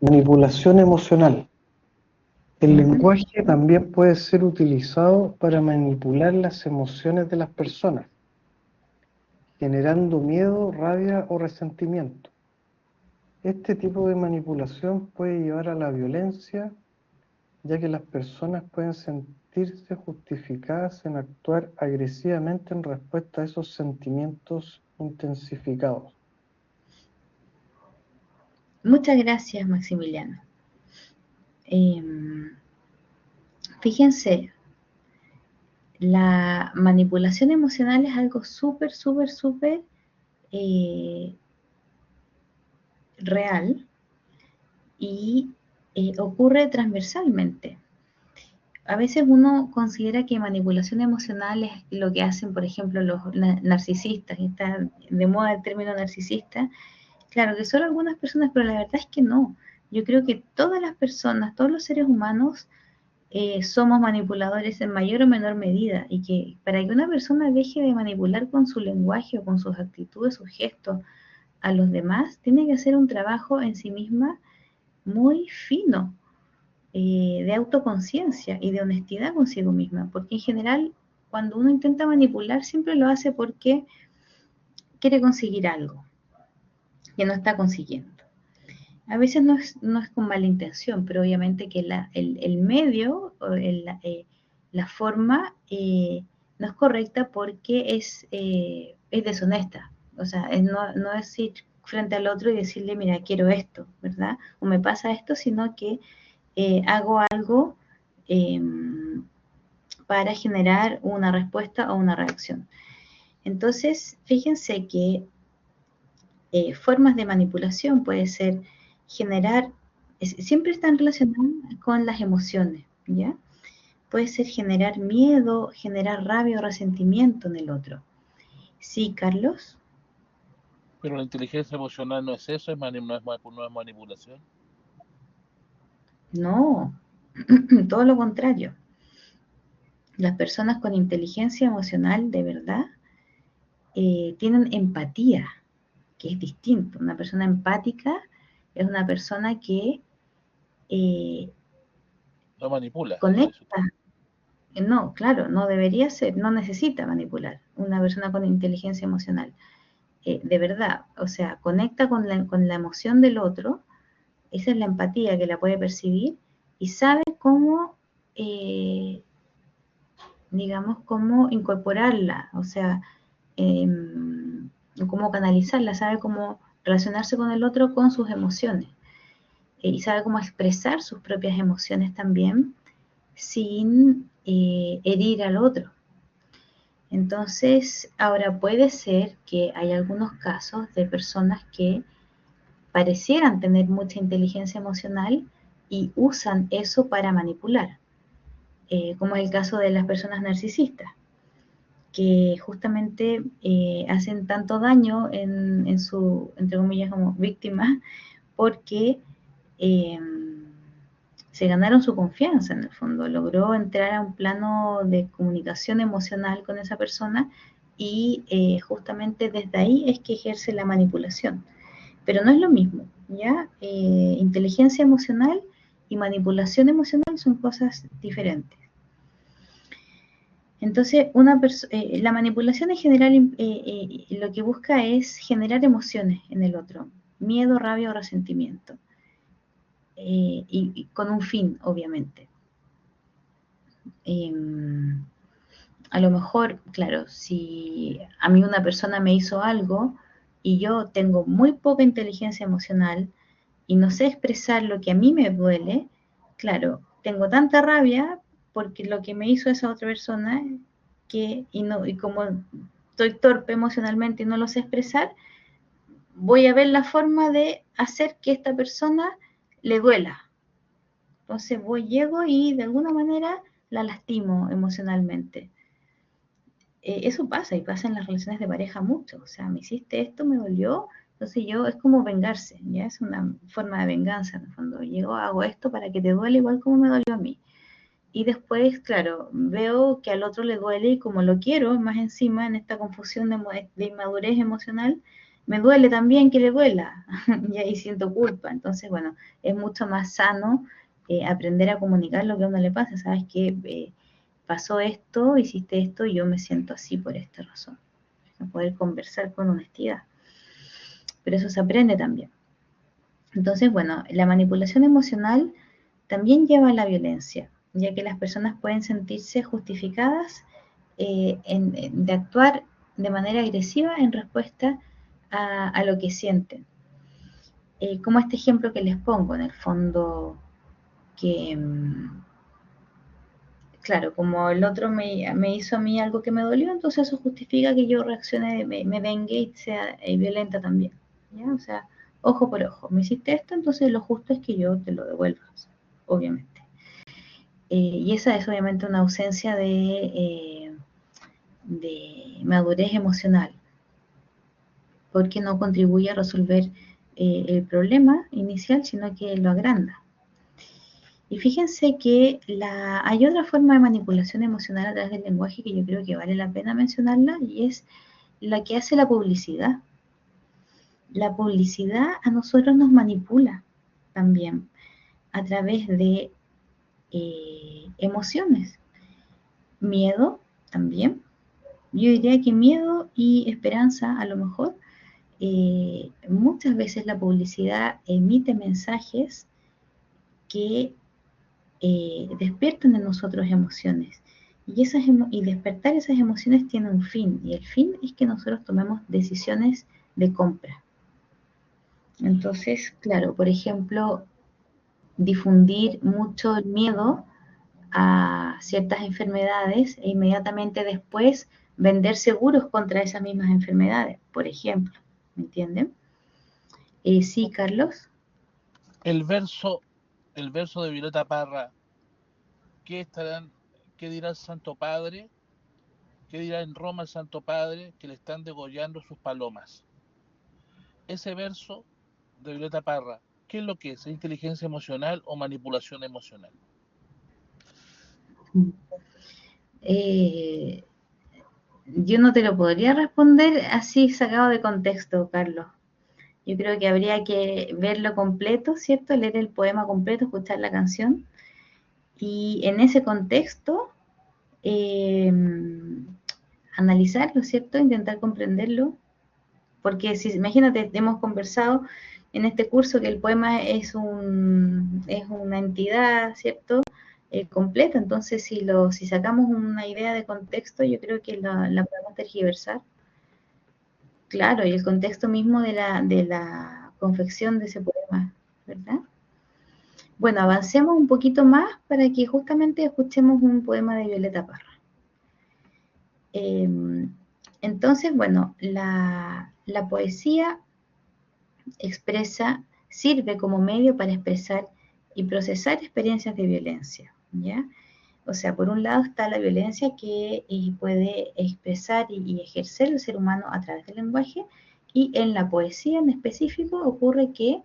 Manipulación emocional. El lenguaje también puede ser utilizado para manipular las emociones de las personas, generando miedo, rabia o resentimiento. Este tipo de manipulación puede llevar a la violencia, ya que las personas pueden sentirse justificadas en actuar agresivamente en respuesta a esos sentimientos intensificados. Muchas gracias, Maximiliano. Fíjense, la manipulación emocional es algo súper, súper, súper real y ocurre transversalmente. A veces uno considera que manipulación emocional es lo que hacen, por ejemplo, los narcisistas, y está de moda el término narcisista. Claro que solo algunas personas, pero la verdad es que no. Yo creo que todas las personas, todos los seres humanos, somos manipuladores en mayor o menor medida, y que para que una persona deje de manipular con su lenguaje o con sus actitudes, sus gestos a los demás, tiene que hacer un trabajo en sí misma muy fino, de autoconciencia y de honestidad consigo misma, porque en general cuando uno intenta manipular siempre lo hace porque quiere conseguir algo que no está consiguiendo. A veces no es con mala intención, pero obviamente que el medio, la forma no es correcta porque es deshonesta. O sea, no es ir frente al otro y decirle, mira, quiero esto, ¿verdad? O me pasa esto, sino que hago algo para generar una respuesta o una reacción. Entonces, fíjense que formas de manipulación puede ser generar, siempre están relacionadas con las emociones, ¿ya? Puede ser generar miedo, generar rabia o resentimiento en el otro. ¿Sí, Carlos? Pero la inteligencia emocional no es eso, no es manipulación. No, todo lo contrario. Las personas con inteligencia emocional de verdad tienen empatía, que es distinto. Una persona empática es una persona que No manipula. conecta. No, claro, no debería ser, no necesita manipular una persona con inteligencia emocional. De verdad, o sea, conecta con la emoción del otro, esa es la empatía que la puede percibir y sabe cómo, digamos, cómo incorporarla, o sea, cómo canalizarla, sabe cómo relacionarse con el otro con sus emociones. y sabe cómo expresar sus propias emociones también sin herir al otro. Entonces, ahora puede ser que hay algunos casos de personas que parecieran tener mucha inteligencia emocional y usan eso para manipular, como es el caso de las personas narcisistas, que justamente hacen tanto daño en su, entre comillas, como víctima, porque se ganaron su confianza en el fondo, logró entrar a un plano de comunicación emocional con esa persona y justamente desde ahí es que ejerce la manipulación. Pero no es lo mismo, ¿ya? Inteligencia emocional y manipulación emocional son cosas diferentes. Entonces, la manipulación en general lo que busca es generar emociones en el otro, miedo, rabia o resentimiento, y con un fin, obviamente. A lo mejor, claro, si a mí una persona me hizo algo y yo tengo muy poca inteligencia emocional y no sé expresar lo que a mí me duele, claro, tengo tanta rabia porque lo que me hizo esa otra persona y como estoy torpe emocionalmente y no lo sé expresar, voy a ver la forma de hacer que esta persona le duela. Entonces llego y de alguna manera la lastimo emocionalmente. Eso pasa y pasa en las relaciones de pareja mucho. O sea, me hiciste esto, me dolió, entonces es como vengarse, ya es una forma de venganza en el fondo. Llego, hago esto para que te duele igual como me dolió a mí. Y después, claro, veo que al otro le duele y como lo quiero, más encima en esta confusión de inmadurez emocional, me duele también que le duela y ahí siento culpa. Entonces, bueno, es mucho más sano aprender a comunicar lo que a uno le pasa. Sabes que pasó esto, hiciste esto y yo me siento así por esta razón. Poder conversar con honestidad. Pero eso se aprende también. Entonces, bueno, la manipulación emocional también lleva a la violencia, ya que las personas pueden sentirse justificadas de actuar de manera agresiva en respuesta a lo que sienten. Como este ejemplo que les pongo, en el fondo, que, claro, como el otro me hizo a mí algo que me dolió, entonces eso justifica que yo reaccione, me vengue y sea violenta también. ¿Ya? O sea, ojo por ojo, me hiciste esto, entonces lo justo es que yo te lo devuelva, obviamente. Y esa es obviamente una ausencia de madurez emocional, porque no contribuye a resolver el problema inicial, sino que lo agranda. Y fíjense que hay otra forma de manipulación emocional a través del lenguaje que yo creo que vale la pena mencionarla, y es la que hace la publicidad. La publicidad a nosotros nos manipula también a través de emociones. Miedo también. Yo diría que miedo y esperanza, a lo mejor. Muchas veces la publicidad emite mensajes que despiertan en nosotros emociones. Y despertar esas emociones tiene un fin, y el fin es que nosotros tomemos decisiones de compra. Entonces, claro, por ejemplo, difundir mucho el miedo a ciertas enfermedades e inmediatamente después vender seguros contra esas mismas enfermedades, por ejemplo. ¿Me entienden? Sí, Carlos. El verso de Violeta Parra, ¿qué dirá el Santo Padre? ¿Qué dirá en Roma el Santo Padre? Que le están degollando sus palomas. Ese verso de Violeta Parra, ¿qué es lo que es? ¿Es inteligencia emocional o manipulación emocional? Yo no te lo podría responder así sacado de contexto, Carlos. Yo creo que habría que verlo completo, ¿cierto? Leer el poema completo, escuchar la canción. Y en ese contexto, analizarlo, ¿cierto? Intentar comprenderlo. Porque si, imagínate, hemos conversado en este curso que el poema es una entidad, ¿cierto? Completa. Entonces, si sacamos una idea de contexto, yo creo que la podemos tergiversar. Claro, y el contexto mismo de la confección de ese poema, ¿verdad? Bueno, avancemos un poquito más para que justamente escuchemos un poema de Violeta Parra. Entonces, bueno, la poesía sirve como medio para expresar y procesar experiencias de violencia, ¿ya? O sea, por un lado está la violencia que puede expresar y ejercer el ser humano a través del lenguaje, y en la poesía en específico ocurre que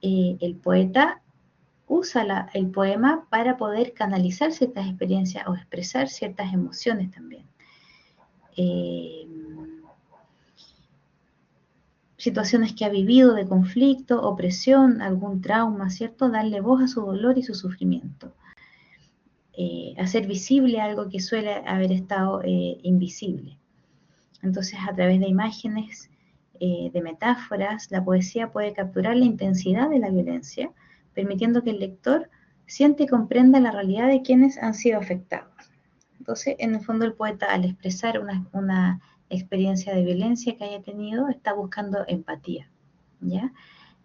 el poeta usa el poema para poder canalizar ciertas experiencias o expresar ciertas emociones también. Situaciones que ha vivido de conflicto, opresión, algún trauma, ¿cierto? Darle voz a su dolor y su sufrimiento. Hacer visible algo que suele haber estado invisible. Entonces, a través de imágenes, de metáforas, la poesía puede capturar la intensidad de la violencia, permitiendo que el lector siente y comprenda la realidad de quienes han sido afectados. Entonces, en el fondo, el poeta, al expresar una experiencia de violencia que haya tenido, está buscando empatía, ¿ya?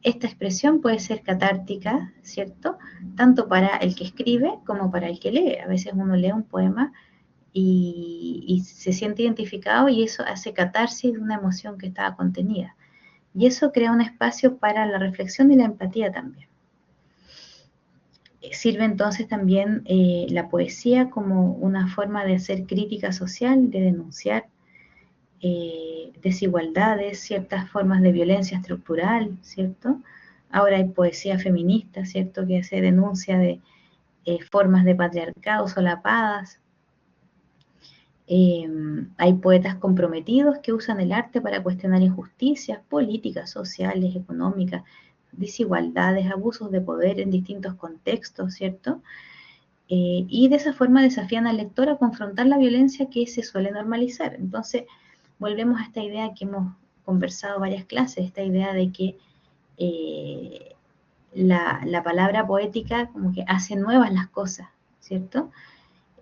Esta expresión puede ser catártica, ¿cierto? Tanto para el que escribe como para el que lee. A veces uno lee un poema y se siente identificado, y eso hace catarsis de una emoción que estaba contenida. Y eso crea un espacio para la reflexión y la empatía también. Sirve entonces también la poesía como una forma de hacer crítica social, de denunciar desigualdades, ciertas formas de violencia estructural, ¿cierto? Ahora hay poesía feminista, ¿cierto?, que hace denuncia de formas de patriarcado solapadas. Hay poetas comprometidos que usan el arte para cuestionar injusticias políticas, sociales, económicas, desigualdades, abusos de poder en distintos contextos, ¿cierto? Y de esa forma desafían al lector a confrontar la violencia que se suele normalizar. Entonces, volvemos a esta idea que hemos conversado varias clases, esta idea de que la palabra poética como que hace nuevas las cosas, ¿cierto?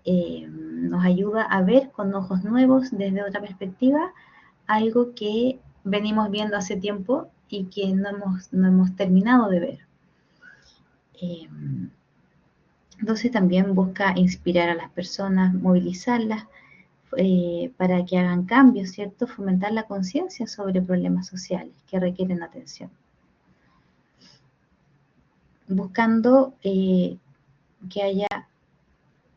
Nos ayuda a ver con ojos nuevos, desde otra perspectiva, algo que venimos viendo hace tiempo y que no hemos terminado de ver. Entonces también busca inspirar a las personas, movilizarlas para que hagan cambios, ¿cierto? Fomentar la conciencia sobre problemas sociales que requieren atención. Buscando que haya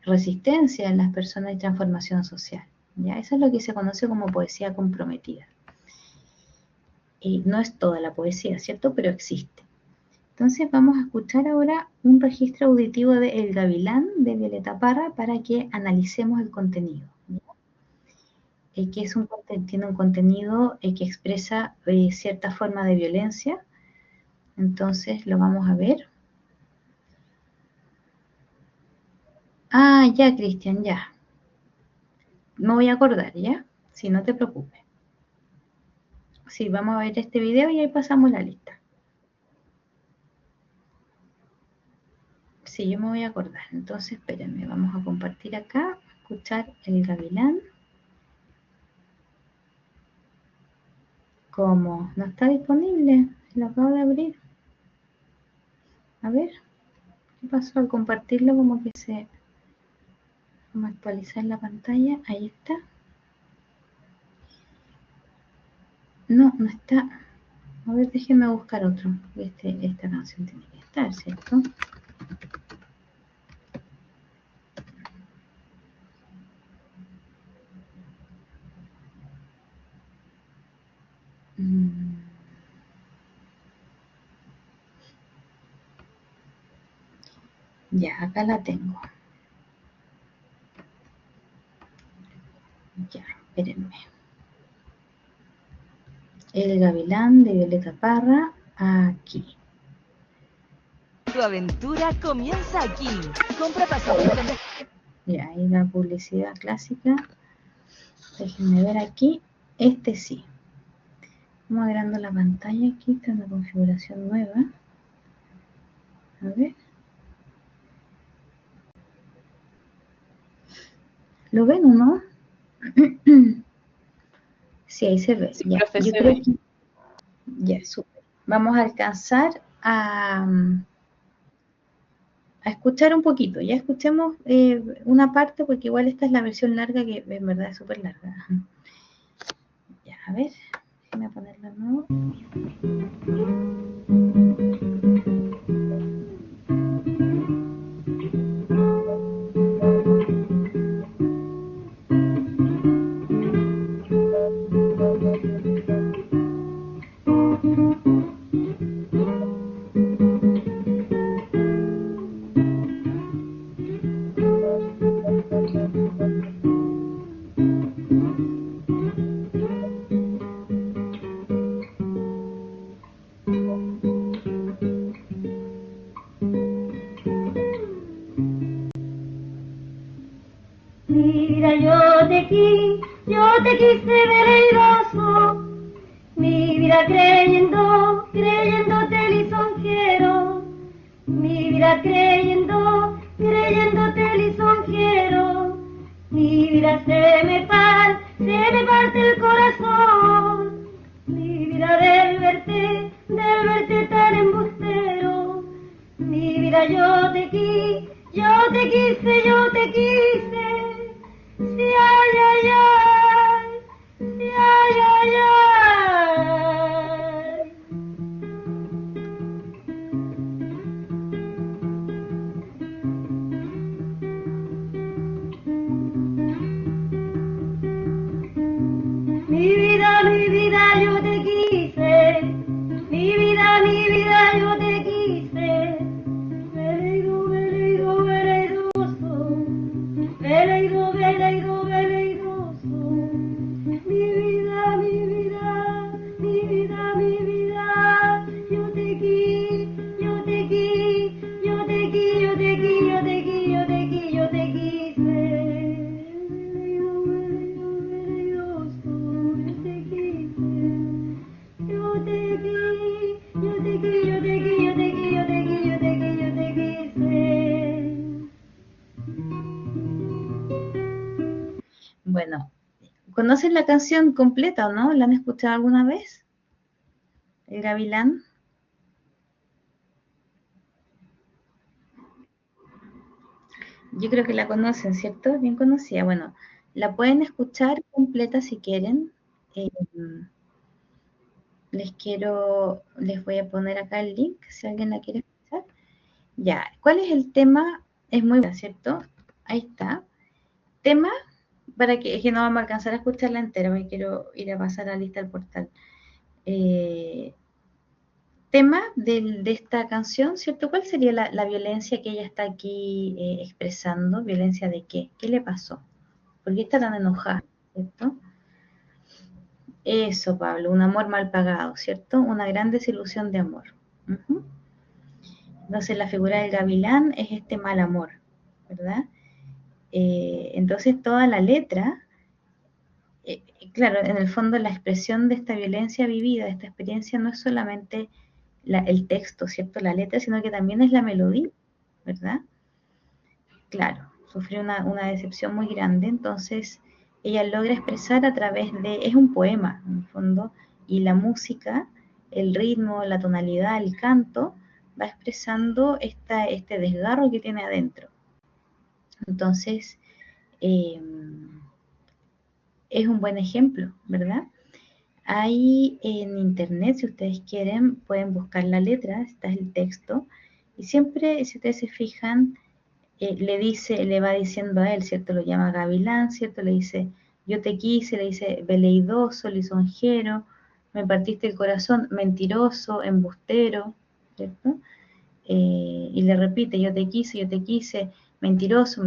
resistencia en las personas y transformación social, ¿ya? Eso es lo que se conoce como poesía comprometida. No es toda la poesía, ¿cierto? Pero existe. Entonces vamos a escuchar ahora un registro auditivo de El Gavilán de Violeta Parra para que analicemos el contenido, que tiene un contenido que expresa cierta forma de violencia. Entonces lo vamos a ver. Ah, ya, Cristian, ya. Me voy a acordar, ¿ya? Sí, no te preocupes. Sí, vamos a ver este video y ahí pasamos la lista. Sí, yo me voy a acordar. Entonces, espérenme, vamos a compartir acá, escuchar El Gavilán. ¿Cómo? ¿No está disponible? Lo acabo de abrir. A ver, ¿qué pasó al compartirlo? Como que vamos a actualizar la pantalla. Ahí está. No, no está. A ver, déjenme buscar otro. Esta canción tiene que estar, ¿cierto? Ya, acá la tengo. Ya, espérenme. El Gavilán de Violeta Parra, aquí. Tu aventura comienza aquí. Compra pasaportes. Ya, ahí la publicidad clásica. Déjenme ver aquí. Este sí. Vamos agrandando la pantalla. Aquí está una configuración nueva. A ver. ¿Lo ven o no? Sí, ahí se ve. Sí, Ya. profe, Yo se creo ve. que ya, súper. Vamos a alcanzar a escuchar un poquito. Ya escuchemos una parte, porque igual esta es la versión larga, que en verdad es súper larga. Ya, a ver, déjame ponerla de nuevo. Mira, yo te quise veleidoso, mi vida creyéndote lisonjero, mi vida creyéndote lisonjero, mi vida se me parte el corazón, mi vida del verte tan embustero, mi vida yo te quise, si ay, ay, ay, si ay, ay, ay. Mi vida yo te quise, mi vida yo te quise, veleidoso, mi vida, yo te quise, Bueno, ¿conocen la canción completa o no? ¿La han escuchado alguna vez? El Gavilán. Yo creo que la conocen, ¿cierto? Bien conocida. Bueno, la pueden escuchar completa si quieren. Les voy a poner acá el link si alguien la quiere escuchar. Ya, ¿cuál es el tema? Es muy bueno, ¿cierto? Ahí está. Tema, para que no vamos a alcanzar a escucharla entera, porque quiero ir a pasar a la lista del portal. Tema de esta canción, ¿cierto? ¿Cuál sería la violencia que ella está aquí expresando? ¿Violencia de qué? ¿Qué le pasó? ¿Por qué está tan enojada? ¿Cierto? Eso, Pablo, un amor mal pagado, ¿cierto? Una gran desilusión de amor. Entonces la figura del gavilán es este mal amor, ¿verdad? Entonces toda la letra, claro, en el fondo la expresión de esta violencia vivida, de esta experiencia, no es solamente el texto, ¿cierto? La letra, sino que también es la melodía, ¿verdad? Claro, sufrió una decepción muy grande, entonces ella logra expresar a través es un poema, en el fondo, y la música, el ritmo, la tonalidad, el canto, va expresando este desgarro que tiene adentro. Entonces, es un buen ejemplo, ¿verdad? Ahí en internet, si ustedes quieren, pueden buscar la letra, está el texto, y siempre, si ustedes se fijan, le va diciendo a él, ¿cierto? Lo llama gavilán, ¿cierto? Le dice, yo te quise, le dice, veleidoso, lisonjero, me partiste el corazón, mentiroso, embustero, ¿cierto? Y le repite, yo te quise, mentiroso,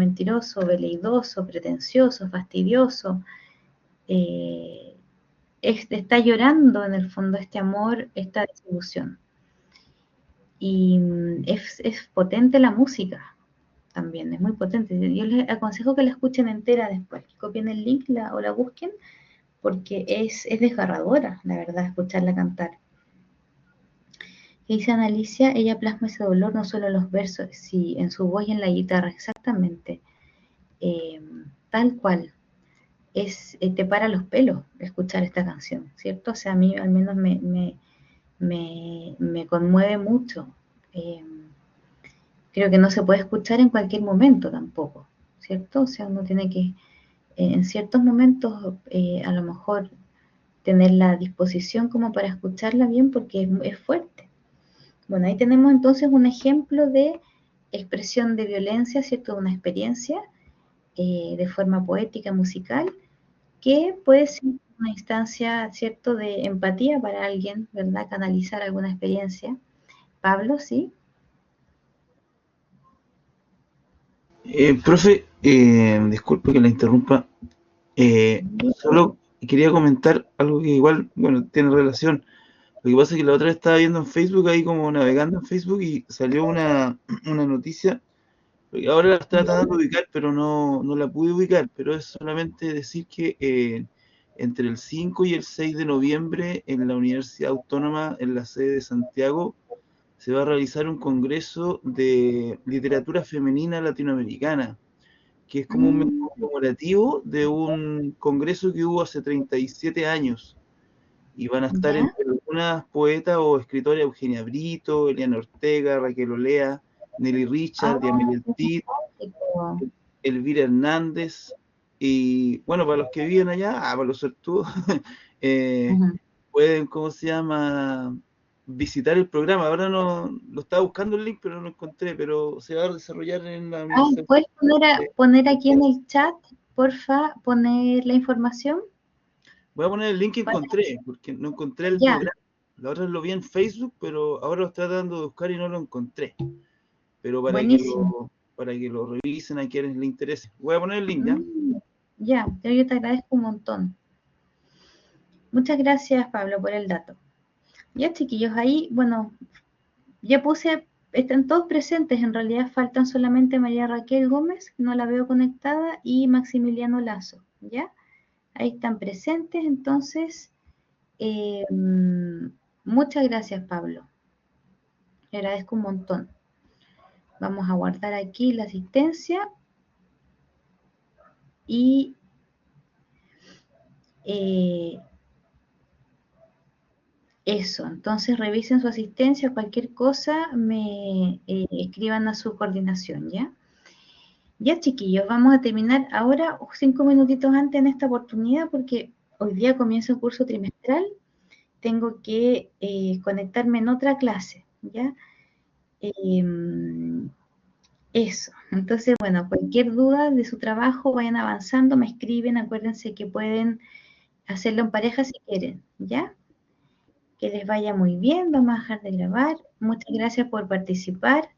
veleidoso, pretencioso, fastidioso. Está llorando en el fondo este amor, esta desilusión. Y es potente la música también, es muy potente. Yo les aconsejo que la escuchen entera después, que copien el link o la busquen, porque es desgarradora, la verdad, escucharla cantar. Dice Ana Alicia, ella plasma ese dolor no solo en los versos, sí, en su voz y en la guitarra, exactamente. Tal cual. Te para los pelos escuchar esta canción, ¿cierto? O sea, a mí al menos me conmueve mucho. pero que no se puede escuchar en cualquier momento tampoco, ¿cierto? O sea, uno tiene que, en ciertos momentos, a lo mejor tener la disposición como para escucharla bien porque es fuerte. Bueno, ahí tenemos entonces un ejemplo de expresión de violencia, ¿cierto? Una experiencia de forma poética, musical, que puede ser una instancia, ¿cierto?, de empatía para alguien, ¿verdad? Canalizar alguna experiencia. Pablo, ¿sí? Profe, disculpe que la interrumpa. Solo quería comentar algo que igual, bueno, tiene relación. Lo que pasa es que la otra vez estaba viendo en Facebook, ahí como navegando en Facebook, y salió una noticia, porque ahora la estaba tratando de ubicar, pero no la pude ubicar, pero es solamente decir que entre el 5 y el 6 de noviembre en la Universidad Autónoma, en la sede de Santiago, se va a realizar un congreso de literatura femenina latinoamericana, que es como un conmemorativo de un congreso que hubo hace 37 años. Y van a estar ¿Ya? entre algunas poetas o escritoras: Eugenia Brito, Eliana Ortega, Raquel Olea, Nelly Richard, Yamil Tit, Fantástico. Elvira Hernández. Y bueno, para los que viven allá, para los suertudos, Ujú. pueden, ¿cómo se llama?, visitar el programa. Ahora no lo estaba buscando el link, pero no lo encontré, pero se va a desarrollar en la Universidad. ¿Puedes poner aquí en el chat, porfa, poner la información? Voy a poner el link que Para- encontré, porque no encontré el Ya, programa. La otra lo vi en Facebook, pero ahora lo estoy tratando de buscar y no lo encontré. Pero buenísimo. para que lo revisen a quienes les interese. Voy a poner el link, ¿ya? Ya, yo te agradezco un montón. Muchas gracias, Pablo, por el dato. Ya, chiquillos, ahí, bueno, ya puse, están todos presentes, en realidad faltan solamente María Raquel Gómez, no la veo conectada, y Maximiliano Lazo, ¿ya? Ahí están presentes, entonces, muchas gracias, Pablo. Le agradezco un montón. Vamos a guardar aquí la asistencia y eso, entonces revisen su asistencia, cualquier cosa me escriban a su coordinación, ¿ya? Ya, chiquillos, vamos a terminar ahora 5 minutitos antes en esta oportunidad porque hoy día comienza el curso trimestral, tengo que conectarme en otra clase, ¿ya? Eso, entonces, bueno, cualquier duda de su trabajo, vayan avanzando, me escriben, acuérdense que pueden hacerlo en pareja si quieren, ¿ya? Que les vaya muy bien, vamos a dejar de grabar. Muchas gracias por participar.